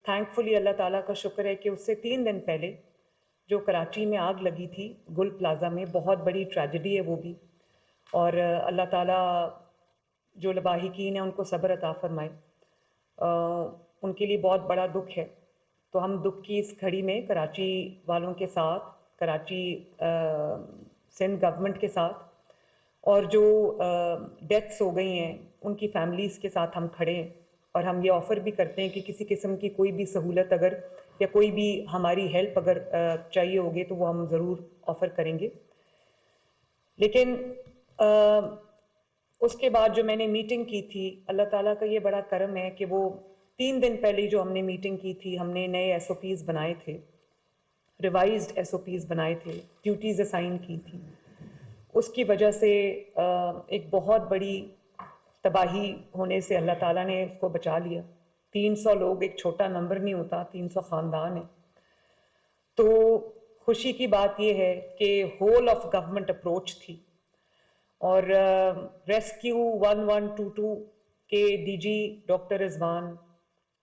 تھینکفلی اللہ تعالیٰ کا شکر ہے کہ اس سے 3 دن پہلے جو کراچی میں آگ لگی تھی گل پلازا میں، بہت بڑی ٹریجڈی ہے وہ بھی، اور اللہ تعالیٰ جو لواحقین ہیں ان کو صبر عطا فرمائے، ان کے لیے بہت بڑا دکھ ہے۔ تو ہم دکھ کی اس گھڑی میں کراچی والوں کے ساتھ، کراچی سندھ گورنمنٹ کے ساتھ، اور جو ڈیتھس ہو گئی ہیں ان کی فیملیز کے ساتھ ہم کھڑے ہیں، اور ہم یہ آفر بھی کرتے ہیں کہ کسی قسم کی کوئی بھی سہولت اگر یا کوئی بھی ہماری ہیلپ اگر چاہیے ہوگی تو وہ ہم ضرور آفر کریں گے۔ لیکن اس کے بعد جو میں نے میٹنگ کی تھی، اللہ تعالیٰ کا یہ بڑا کرم ہے کہ وہ 3 دن پہلے جو ہم نے میٹنگ کی تھی، ہم نے نئے ایس او پیز بنائے تھے، ریوائزڈ ایس او پیز بنائے تھے، ڈیوٹیز اسائن کی تھی، اس کی وجہ سے ایک بہت بڑی تباہی ہونے سے اللہ تعالیٰ نے اس کو بچا لیا۔ 300 لوگ ایک چھوٹا نمبر نہیں ہوتا، 300 خاندان ہیں۔ تو خوشی کی بات یہ ہے کہ ہول آف گورنمنٹ اپروچ تھی، اور ریسکیو 1122 کے ڈی جی ڈاکٹر رضوان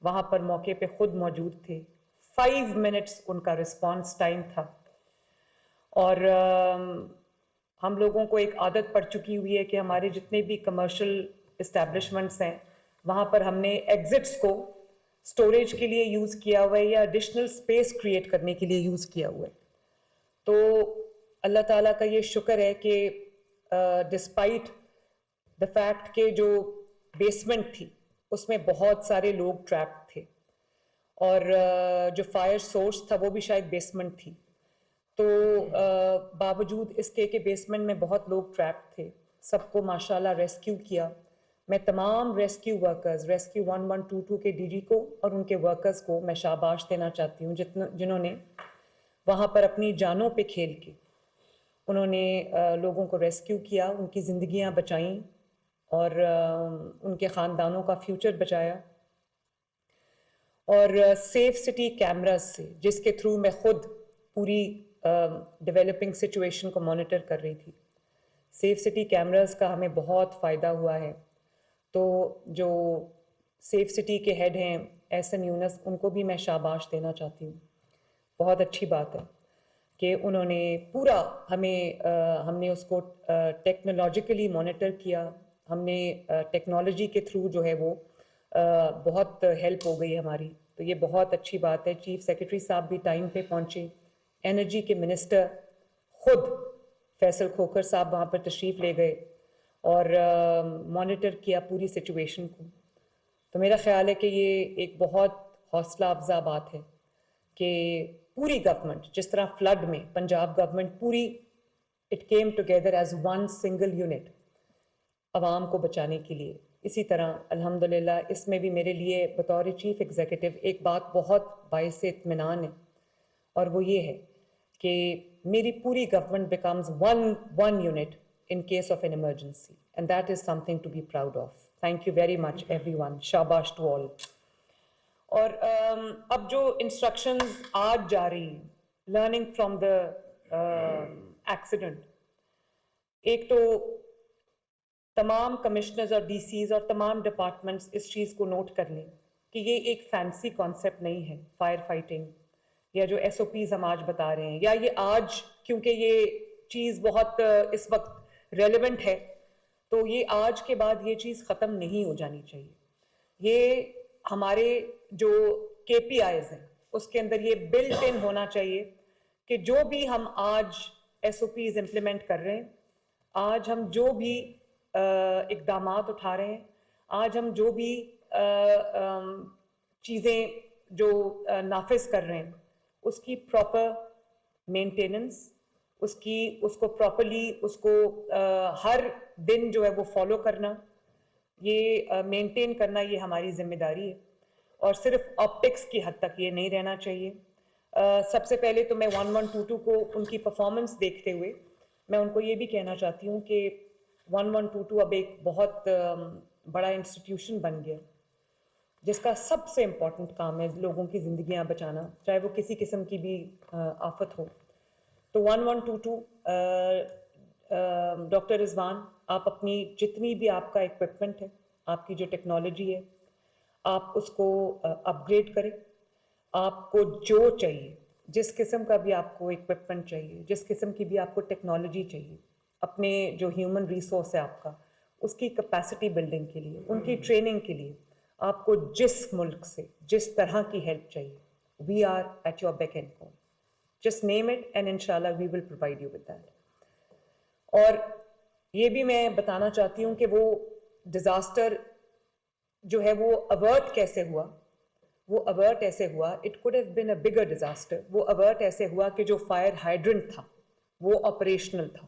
وہاں پر موقع پہ خود موجود تھے۔ 5 منٹس ان کا رسپانس ٹائم تھا، اور ہم لوگوں کو ایک عادت پڑ چکی ہوئی ہے کہ ہمارے جتنے بھی کمرشل اسٹیبلشمنٹس ہیں وہاں پر ہم نے ایگزٹس کو سٹوریج کے لیے یوز کیا ہوا ہے یا ایڈیشنل سپیس کریٹ کرنے کے لیے یوز کیا ہوا ہے۔ تو اللہ تعالیٰ کا یہ شکر ہے کہ ڈسپائٹ دا فیکٹ کہ جو بیسمنٹ تھی اس میں بہت سارے لوگ ٹریپ تھے، اور جو فائر سورس تھا وہ بھی شاید بیسمنٹ تھی، تو باوجود اس کے کہ بیسمنٹ میں بہت لوگ ٹریپ تھے، سب کو ماشاءاللہ ریسکیو کیا۔ میں تمام ریسکیو ورکرز، ریسکیو 1122 کے ڈی جی کو اور ان کے ورکرز کو میں شاباش دینا چاہتی ہوں، جنہوں نے وہاں پر اپنی جانوں پہ کھیل کے انہوں نے لوگوں کو ریسکیو کیا، ان کی زندگیاں بچائیں اور ان کے خاندانوں کا فیوچر بچایا۔ اور سیف سٹی کیمراز سے، جس کے تھرو میں خود پوری ڈیولپنگ سچویشن کو مانیٹر کر رہی تھی، سیف سٹی کیمراز کا ہمیں بہت فائدہ ہوا ہے۔ تو جو سیف سٹی کے ہیڈ ہیں احسن یونس، ان کو بھی میں شاباش دینا چاہتی ہوں۔ بہت اچھی بات ہے کہ انہوں نے پورا ہم نے اس کو ٹیکنالوجیکلی مانیٹر کیا، ہم نے ٹیکنالوجی کے تھرو جو ہے وہ بہت ہیلپ ہو گئی ہماری، تو یہ بہت اچھی بات ہے۔ چیف سیکرٹری صاحب بھی ٹائم پہ پہنچے، انرجی کے منسٹر خود فیصل کھوکھر صاحب وہاں پر تشریف لے گئے اور مانیٹر کیا پوری سچویشن کو۔ تو میرا خیال ہے کہ یہ ایک بہت حوصلہ افزا بات ہے کہ پوری گورنمنٹ، جس طرح فلڈ میں پنجاب گورنمنٹ پوری it came together as one single unit عوام کو بچانے کے لیے، اسی طرح الحمدللہ اس میں بھی میرے لیے بطور چیف ایگزیکٹو ایک بات بہت باعث اطمینان ہے، اور وہ یہ ہے کہ میری پوری government becomes one unit in case of an emergency, and that is something to be proud of. Thank you very much everyone. Shabash to all. اور اب جو انسٹرکشنز آج جا رہی ہیں لرننگ فرام دا ایکسیڈنٹ، ایک تو تمام کمشنرز اور ڈی سیز اور تمام ڈپارٹمنٹس اس چیز کو نوٹ کر لیں کہ یہ ایک فینسی کانسیپٹ نہیں ہے فائر فائٹنگ یا جو ایس او پیز ہم آج بتا رہے ہیں، یا یہ آج کیونکہ یہ چیز بہت اس وقت ریلیونٹ ہے تو یہ آج کے بعد یہ چیز ختم نہیں ہو جانی چاہیے۔ یہ ہمارے جو کے پی آئیز ہیں اس کے اندر یہ بلٹ ان ہونا چاہیے کہ جو بھی ہم آج ایس او پیز امپلیمنٹ کر رہے ہیں، آج ہم جو بھی اقدامات اٹھا رہے ہیں، آج ہم جو بھی چیزیں جو نافذ کر رہے ہیں، اس کی پراپر مینٹیننس، اس کو پراپرلی اس کو ہر دن جو ہے وہ فالو کرنا، یہ مینٹین کرنا، یہ ہماری ذمہ داری ہے، اور صرف آپٹکس کی حد تک یہ نہیں رہنا چاہیے۔ سب سے پہلے تو میں 1122 کو ان کی پرفارمنس دیکھتے ہوئے میں ان کو یہ بھی کہنا چاہتی ہوں کہ 1122 اب ایک بہت بڑا انسٹیٹیوشن بن گیا جس کا سب سے امپورٹنٹ کام ہے لوگوں کی زندگیاں بچانا، چاہے وہ کسی قسم کی بھی آفت ہو۔ تو 1122 ڈاکٹر رضوان، آپ اپنی جتنی بھی آپ کا ایکوپمنٹ ہے، آپ کی جو ٹیکنالوجی ہے، آپ اس کو اپ گریڈ کریں، آپ کو جو چاہیے, جس قسم کا بھی آپ کو اکوپمنٹ چاہیے, جس قسم کی بھی آپ کو ٹیکنالوجی چاہیے, اپنے جو ہیومن ریسورس ہے آپ کا, اس کی کیپیسٹی بلڈنگ کے لیے, ان کی ٹریننگ کے لیے, آپ کو جس ملک سے جس طرح کی ہیلپ چاہیے, we are at your beck and call. Just name it and انشاءاللہ we will provide you with that. اور یہ بھی میں بتانا چاہتی ہوں کہ وہ ڈیزاسٹر جو ہے وہ اوارٹ کیسے ہوا. وہ اوارٹ ایسے ہوا, it could have been a bigger disaster. وہ اوارٹ ایسے ہوا کہ جو فائر ہائیڈرنٹ تھا وہ آپریشنل تھا,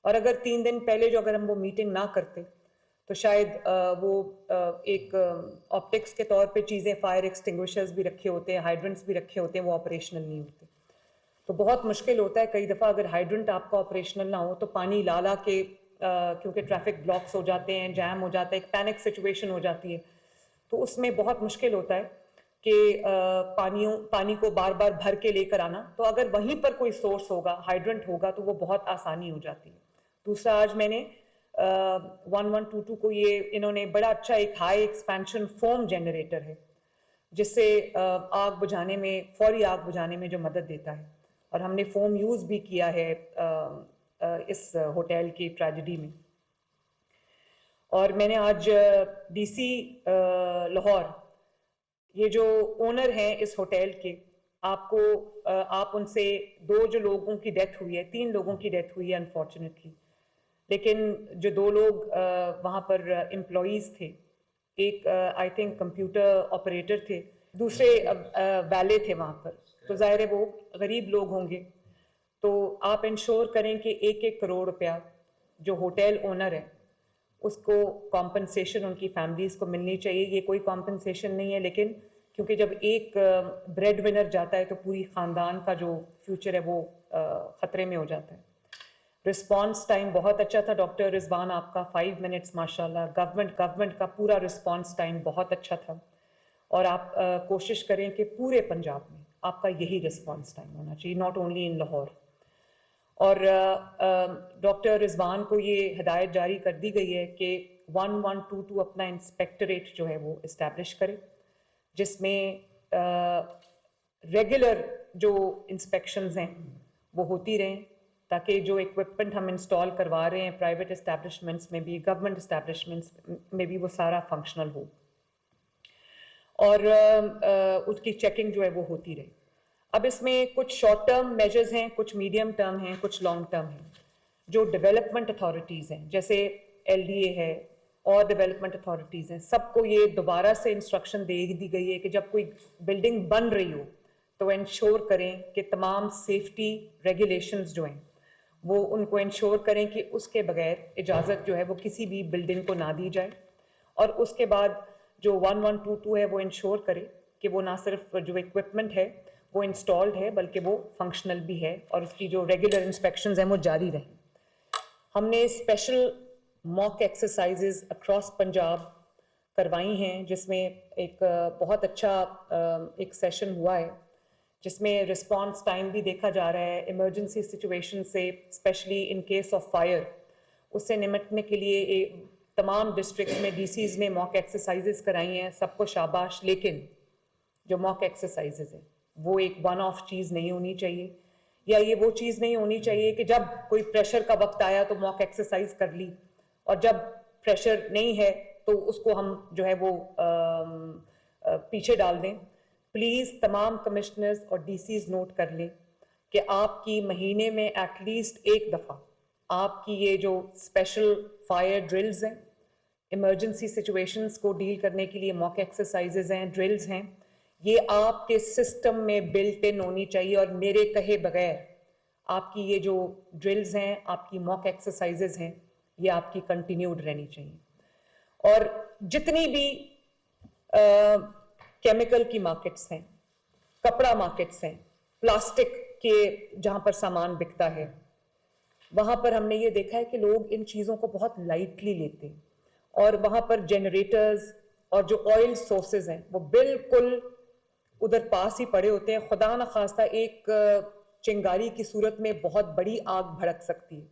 اور اگر 3 دن پہلے جو اگر ہم وہ میٹنگ نہ کرتے تو شاید وہ ایک آپٹکس کے طور پہ چیزیں, فائر ایکسٹنگوشرز بھی رکھے ہوتے ہیں, ہائیڈرنٹس بھی رکھے ہوتے ہیں, وہ آپریشنل نہیں ہوتے. تو بہت مشکل ہوتا ہے کئی دفعہ اگر ہائیڈرنٹ آپ کا آپریشنل نہ ہو تو پانی لا کے, کیونکہ ٹریفک بلاکس ہو جاتے ہیں, جیم ہو جاتا ہے, ایک پینک سچویشن ہو جاتی ہے, تو اس میں بہت مشکل ہوتا ہے کہ پانی کو بار بار بھر کے لے کر آنا. تو اگر وہیں پر کوئی سورس ہوگا, ہائیڈرنٹ ہوگا, تو وہ بہت آسانی ہو جاتی ہے. دوسرا, آج میں نے 1122 کو یہ انہوں نے بڑا اچھا ایک ہائی ایکسپینشن فوم جنریٹر ہے جس سے آگ بجھانے میں, فوری آگ بجھانے میں جو مدد دیتا ہے, اور ہم نے فوم یوز بھی کیا ہے اس ہوٹل کی ٹریجڈی میں. اور میں نے آج ڈی سی لاہور, یہ جو اونر ہیں اس ہوٹل کے, آپ ان سے 2 جو لوگوں کی ڈیتھ ہوئی ہے, 3 لوگوں کی ڈیتھ ہوئی ہے انفارچونیٹلی, لیکن جو 2 لوگ وہاں پر امپلائیز تھے, ایک آئی تھنک کمپیوٹر آپریٹر تھے, دوسرے ویلے تھے وہاں پر, تو ظاہر ہے وہ غریب لوگ ہوں گے. تو آپ انشور کریں کہ 1-1 کروڑ روپیہ جو ہوٹل اونر ہے اس کو کمپنسیشن ان کی فیملیز کو ملنی چاہیے. یہ کوئی کمپنسیشن نہیں ہے, لیکن کیونکہ جب ایک بریڈ ونر جاتا ہے تو پوری خاندان کا جو فیوچر ہے وہ خطرے میں ہو جاتا ہے. رسپانس ٹائم بہت اچھا تھا ڈاکٹر رضوان آپ کا, 5 منٹس ماشاءاللہ. گورنمنٹ کا پورا رسپانس ٹائم بہت اچھا تھا, اور آپ کوشش کریں کہ پورے پنجاب میں آپ کا یہی رسپانس ٹائم ہونا چاہیے, ناٹ اونلی ان لاہور. اور ڈاکٹر رضوان کو یہ ہدایت جاری کر دی گئی ہے کہ 1122 اپنا انسپیکٹریٹ جو ہے وہ اسٹیبلش کرے, جس میں ریگولر جو انسپیکشنز ہیں وہ ہوتی رہیں, تاکہ جو اکوپمنٹ ہم انسٹال کروا رہے ہیں پرائیویٹ اسٹیبلشمنٹس میں بھی, گورنمنٹ اسٹیبلشمنٹس میں بھی, وہ سارا فنکشنل ہو, اور اس کی چیکنگ جو ہے وہ ہوتی رہے. اب اس میں کچھ شارٹ ٹرم میجرز ہیں, کچھ میڈیم ٹرم ہیں, کچھ لانگ ٹرم ہیں. جو ڈیولپمنٹ اتھارٹیز ہیں جیسے LDA ہے اور ڈیولپمنٹ اتھارٹیز ہیں, سب کو یہ دوبارہ سے انسٹرکشن دے دی گئی ہے کہ جب کوئی بلڈنگ بن رہی ہو تو انشور کریں کہ تمام سیفٹی ریگولیشنز جو ہیں وہ ان کو انشور کریں کہ اس کے بغیر اجازت جو ہے وہ کسی بھی بلڈنگ کو نہ دی جائے. اور اس کے بعد جو 1122 ہے وہ انشور کرے کہ وہ نہ صرف جو اکوپمنٹ ہے وہ انسٹالڈ ہے بلکہ وہ فنکشنل بھی ہے, اور اس کی جو ریگولر انسپیکشنز ہیں وہ جاری رہیں. ہم نے اسپیشل موک ایکسرسائزز اکراس پنجاب کروائی ہیں, جس میں ایک بہت اچھا ایک سیشن ہوا ہے جس میں رسپانس ٹائم بھی دیکھا جا رہا ہے. ایمرجنسی سچویشن سے specially in case of fire, اس سے نمٹنے کے لیے تمام ڈسٹرکٹس میں DCs نے موک ایکسرسائزز کرائی ہیں. سب کو شاباش, لیکن جو موک ایکسرسائزز ہیں وہ ایک ون آف چیز نہیں ہونی چاہیے, یا یہ وہ چیز نہیں ہونی چاہیے کہ جب کوئی پریشر کا وقت آیا تو موک ایکسرسائز کر لی, اور جب پریشر نہیں ہے تو اس کو ہم جو ہے وہ پیچھے ڈال دیں. پلیز تمام کمشنرز اور DCs نوٹ کر لیں کہ آپ کی مہینے میں ایٹ لیسٹ 1 دفعہ آپ کی یہ جو اسپیشل فائر ڈرلز ہیں, ایمرجنسی سچویشنز کو ڈیل کرنے کے لیے موک ایکسرسائزز ہیں, ڈرلز ہیں, یہ آپ کے سسٹم میں بلٹ ان ہونی چاہیے. اور میرے کہے بغیر آپ کی یہ جو ڈرلز ہیں, آپ کی موک ایکسرسائزز ہیں, یہ آپ کی کنٹینیوڈ رہنی چاہیے. اور جتنی بھی کیمیکل کی مارکیٹس ہیں, کپڑا مارکیٹس ہیں, پلاسٹک کے جہاں پر سامان بکتا ہے, وہاں پر ہم نے یہ دیکھا ہے کہ لوگ ان چیزوں کو بہت لائٹلی لیتے ہیں, اور وہاں پر جنریٹرز اور جو آئل سورسز ہیں وہ بالکل ادھر پاس ہی پڑے ہوتے ہیں. خدا نخواستہ ایک چنگاری کی صورت میں بہت بڑی آگ بھڑک سکتی ہے.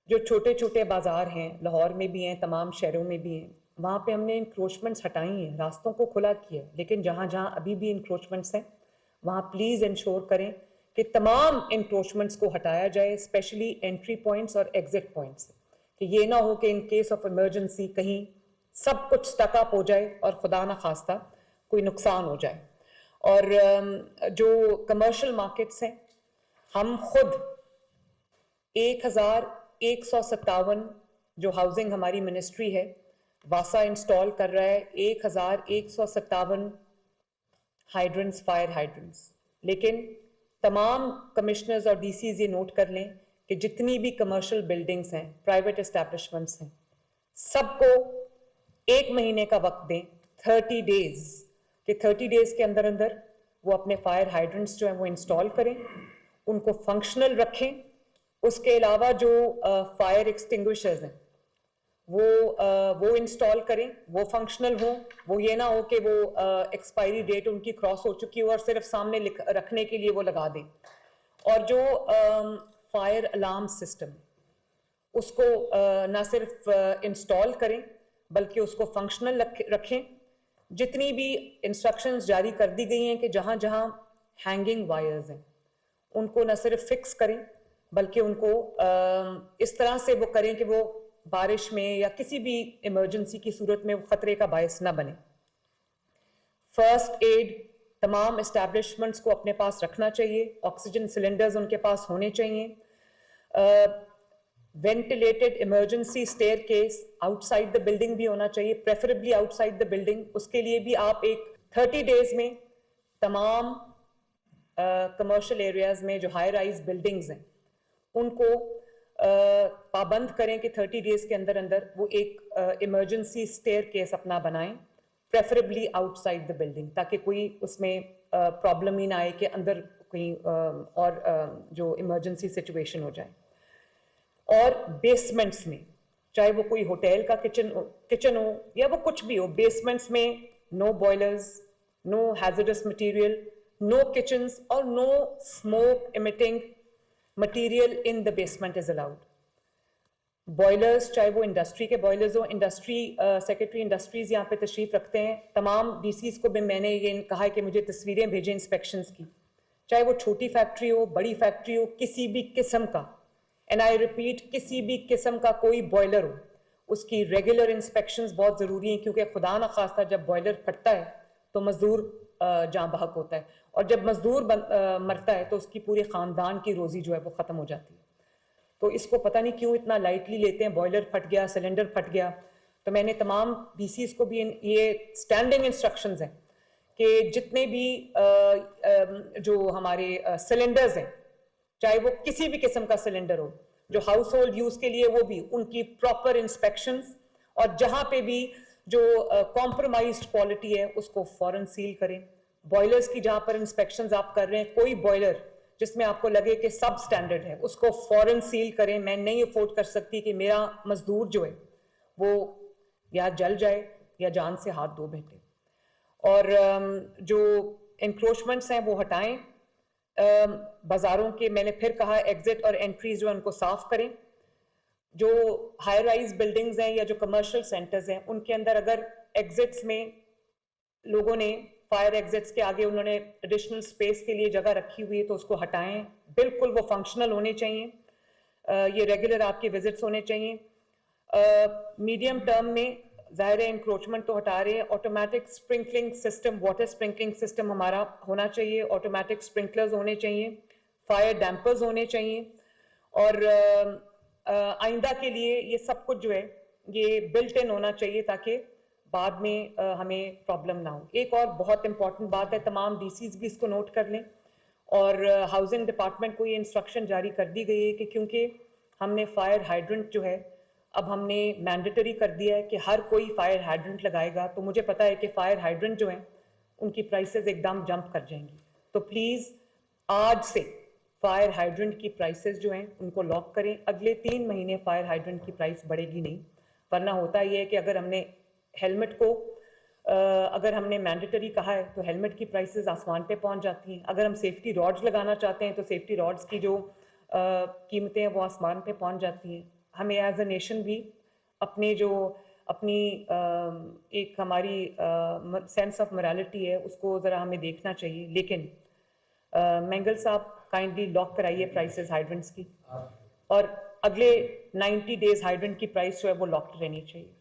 جو چھوٹے چھوٹے بازار ہیں, لاہور میں بھی ہیں, تمام شہروں میں بھی ہیں, وہاں پہ ہم نے انکروچمنٹس ہٹائی ہیں, راستوں کو کھلا کیا ہے, لیکن جہاں جہاں ابھی بھی انکروچمنٹس ہیں وہاں پلیز انشور کریں کہ تمام انکروچمنٹس کو ہٹایا جائے, اسپیشلی انٹری پوائنٹس اور ایگزٹ پوائنٹس, کہ یہ نہ ہو کہ ان کیس آف ایمرجنسی کہیں سب کچھ سٹک اپ ہو جائے اور خدا نہ خواستہ کوئی نقصان ہو جائے. اور جو کمرشل مارکیٹس ہیں, ہم خود 1157 جو ہاؤسنگ ہماری منسٹری ہے واسا انسٹال کر رہا ہے, 1157 ہائیڈرنٹس, فائر ہائیڈرنٹس. لیکن تمام کمشنرز اور ڈی سیز یہ نوٹ کر لیں کہ جتنی بھی کمرشل بلڈنگز ہیں, پرائیویٹ اسٹیبلشمنٹس ہیں, سب کو 1 مہینے کا وقت دیں, 30 ڈیز, کہ 30 ڈیز کے اندر اندر وہ اپنے فائر ہائیڈرنٹس جو ہیں وہ انسٹال کریں, ان کو فنکشنل رکھیں. اس کے علاوہ جو فائر ایکسٹنگوشرز ہیں وہ انسٹال کریں, وہ فنکشنل ہوں. وہ یہ نہ ہو کہ وہ ایکسپائری ڈیٹ ان کی کراس ہو چکی ہو اور صرف سامنے رکھنے کے لیے وہ لگا دیں. اور جو فائر الارم سسٹم اس کو نہ صرف انسٹال کریں بلکہ اس کو فنکشنل رکھیں. جتنی بھی انسٹرکشنز جاری کر دی گئی ہیں کہ جہاں جہاں ہینگنگ وائرز ہیں ان کو نہ صرف فکس کریں بلکہ ان کو اس طرح سے وہ کریں کہ وہ بارش میں یا کسی بھی ایمرجنسی کی صورت میں وہ خطرے کا باعث نہ بنے. فرسٹ ایڈ تمام اسٹیبلشمنٹس کو اپنے پاس رکھنا چاہیے, آکسیجن سلنڈرز ان کے پاس ہونے چاہیے. Ventilated emergency staircase outside the building بھی ہونا چاہیے, preferably outside the building. اس کے لیے بھی آپ ایک 30 ڈیز میں تمام کمرشل ایریاز میں جو ہائی رائز بلڈنگز ہیں ان کو پابند کریں کہ 30 ڈیز کے اندر اندر وہ ایک ایمرجنسی اسٹیئر کیس اپنا بنائیں, preferably outside the building, تاکہ کوئی اس میں پرابلم ہی نہ آئے کہ اندر کوئی اور جو ایمرجنسی سچویشن ہو جائے. اور بیسمنٹس میں, چاہے وہ کوئی ہوٹل کا کچن ہو یا وہ کچھ بھی ہو, بیسمنٹس میں no boilers, no hazards material, no kitchens اور no smoke emitting material in the basement is allowed. Boilers چاہے وہ انڈسٹری کے بوائلرز ہوں, انڈسٹری سیکرٹری انڈسٹریز یہاں پہ تشریف رکھتے ہیں, تمام ڈی سیز کو بھی میں نے یہ کہا ہے کہ مجھے تصویریں بھیجیں انسپیکشنز کی, چاہے وہ چھوٹی فیکٹری ہو, بڑی فیکٹری ہو, کسی بھی قسم کا, اینڈ آئی ریپیٹ کسی بھی قسم کا کوئی بوائلر ہو, اس کی ریگولر انسپیکشنز بہت ضروری ہیں, کیونکہ خدا نہ خواستہ جب بوائلر پھٹتا ہے تو مزدور جاں بحق ہوتا ہے, اور جب مزدور مرتا ہے تو اس کی پورے خاندان کی روزی جو ہے وہ ختم ہو جاتی ہے. تو اس کو پتہ نہیں کیوں اتنا لائٹلی لیتے ہیں, بوائلر پھٹ گیا, سلنڈر پھٹ گیا. تو میں نے تمام ڈی سیز کو بھی یہ اسٹینڈنگ انسٹرکشنز ہیں کہ جتنے بھی جو ہمارے سلنڈرز ہیں, چاہے وہ کسی بھی قسم کا سلنڈر ہو, جو ہاؤس ہولڈ یوز کے لیے وہ بھی ان کی پراپر انسپیکشنز, اور جہاں پہ بھی جو کمپرومائزڈ کوالٹی ہے اس کو فوراً سیل کریں. بوائلرز کی جہاں پر انسپیکشنز آپ کر رہے ہیں, کوئی بوائلر جس میں آپ کو لگے کہ سب سٹینڈرڈ ہے اس کو فوراً سیل کریں. میں نہیں افورڈ کر سکتی کہ میرا مزدور جو ہے وہ یا جل جائے یا جان سے ہاتھ دھو بیٹھے. اور جو انکروچمنٹس ہیں وہ ہٹائیں. بازاروں کے میں نے پھر کہا ایگزٹ اور انٹریز جو ان کو صاف کریں. جو ہائی رائز بلڈنگز ہیں یا جو کمرشل سینٹرز ہیں ان کے اندر اگر ایگزٹس میں لوگوں نے فائر ایگزٹس کے آگے انہوں نے ایڈیشنل اسپیس کے لیے جگہ رکھی ہوئی ہے تو اس کو ہٹائیں. بالکل وہ فنکشنل ہونے چاہیے, یہ ریگولر آپ کے وزٹس ہونے چاہیے. میڈیم ٹرم میں ظاہر ہے انکروچمنٹ تو ہٹا رہے ہیں, آٹومیٹک اسپرنکلنگ سسٹم, واٹر اسپرنکلنگ سسٹم ہمارا ہونا چاہیے, آٹومیٹک اسپرنکلرز ہونے چاہیے, فائر ڈیمپرز ہونے چاہیے. اور آئندہ کے لیے یہ سب کچھ جو ہے یہ بلٹ ان ہونا چاہیے تاکہ بعد میں ہمیں پرابلم نہ ہو. ایک اور بہت امپورٹنٹ بات ہے, تمام ڈی سیز بھی اس کو نوٹ کر لیں, اور ہاؤسنگ ڈپارٹمنٹ کو یہ انسٹرکشن جاری کر دی گئی ہے کہ کیونکہ ہم نے فائر ہائیڈرنٹ جو ہے اب ہم نے مینڈیٹری کر دیا ہے کہ ہر کوئی فائر ہائیڈرنٹ لگائے گا, تو مجھے پتا ہے کہ فائر ہائیڈرنٹ جو ہیں ان کی پرائسز ایک دم جمپ کر جائیں گی. تو پلیز آج سے فائر ہائیڈرنٹ کی پرائسز جو ہیں ان کو لاک کریں. اگلے 3 مہینے فائر ہائیڈرنٹ کی پرائس بڑھے گی نہیں, ورنہ ہوتا یہ ہے کہ اگر ہم نے ہیلمٹ کو اگر ہم نے مینڈیٹری کہا ہے تو ہیلمٹ کی پرائسز آسمان پہ پہنچ جاتی ہیں. اگر ہم سیفٹی راڈز لگانا چاہتے ہیں تو سیفٹی راڈز کی جو قیمتیں ہیں وہ آسمان پہ پہنچ جاتی ہیں. ہمیں ایز اے نیشن بھی اپنے جو اپنی ایک ہماری سینس آف morality ہے اس کو ذرا ہمیں دیکھنا چاہیے. لیکن مینگل صاحب کائنڈلی لاک کرائیے پرائسز ہائیڈرنٹس کی, اور اگلے 90 days ہائیڈرنٹ کی پرائس جو ہے وہ لاکڈ رہنی چاہیے.